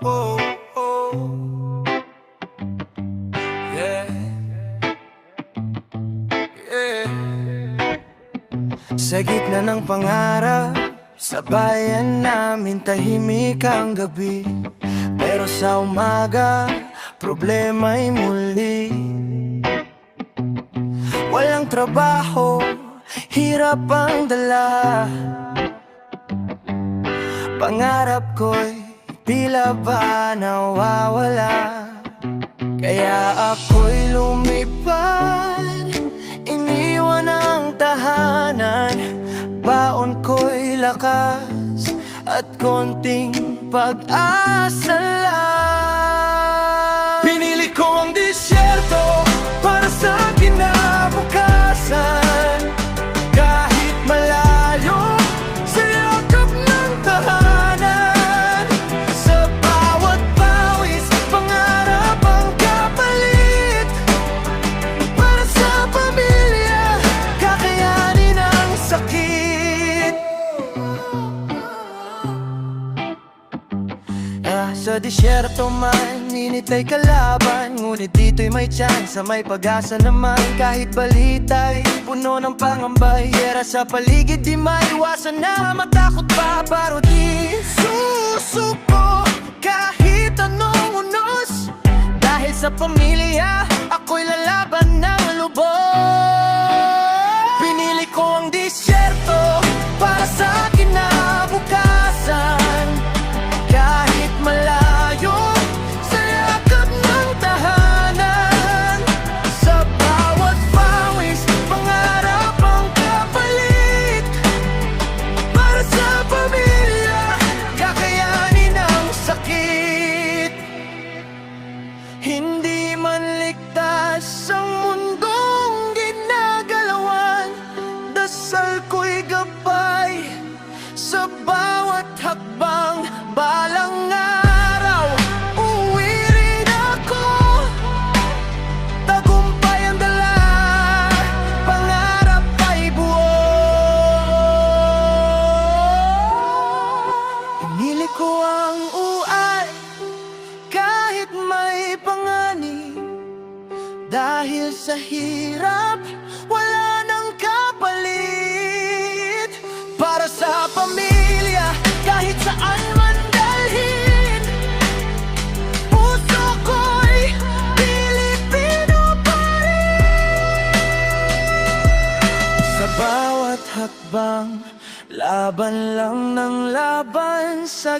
oh, oh. Yeah. Yeah. Sa gitna ng pangarap, sa bayan namin tahimik ang gabi. Pero sa umaga, problema'y muli. Walang trabaho, hirap ang dala. Pangarap ko'y tila ba nawawala. Kaya ako'y lumipad, iniwan ang tahanan. Baon ko'y lakas at konting pag-asa lang. Pinili ko ang disyerto para sa kinabukasan. Kahit malayo sa yakap ng tahanan, sa bawat pawis, pangarap ang kapalit. Para sa pamilya, kakayanin ang sakit. Sa disyerto man, init ay kalaban. Ngunit dito'y may tsansa, may pag-asa naman. Kahit balita'y puno ng pangambay, yera sa paligid di maiwasan na matakot pa. Pero di susuko kahit anong unos. Dahil sa pamilya, ako'y lalaban ng lubos. Pinili ko ang disyerto para sa kinabukasan. Kahit malayo sa yakap ng tahanan, sa bawat pawis, pangarap ang kapalit. Para sa pamilya, kakayanin ang sakit. Hindi man ligtas ang mundong ginagalawan, dasal ko'y gabay sa bawat hakbang. Balang araw, uwi rin ako. Tagumpay ang dala, pangarap ay buo. Pinili ko ang uay kahit may panganib. Dahil sa hirap, wala nang kapalit. Para sa pamilya, kahit saan man dalhin, puso ko'y Pilipino pa rin. Sa bawat hakbang, laban lang ng laban sa